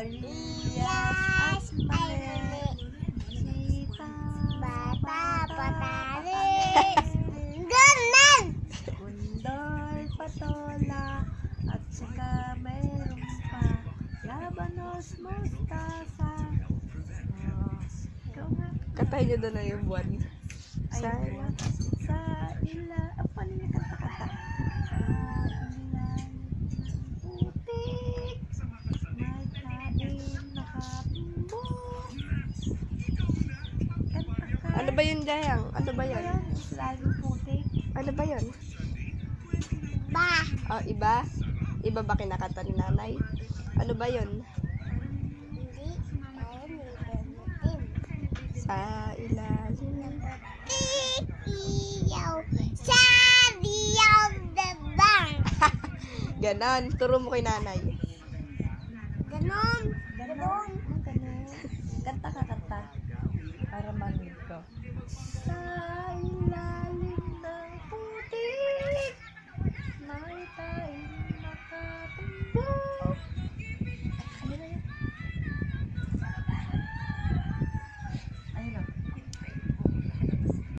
Sigarilyas ay mali. Sitaw, bata, patali. Ganon! Bundol, patola, at saka mayroon pa labanos, mustasa. Ikaw nga. Katay nyo doon na yung buwan. Sa ila, paano niya kanta-kanta? Sa ila, putik, may kain nakapumbok. Kanta ka. Ano ba yun, Jayang? Ano ba yun? Laging putik. Ano ba yun? Ba! Oh, iba? Iba ba kinakanta ni nanay? Ano ba yun? Sa ilalim. Iyaw, sa diyaw the bank. Ganon. Turo mo kay nanay. Ganon. Ganon. Kanta ka, kanta. Para mag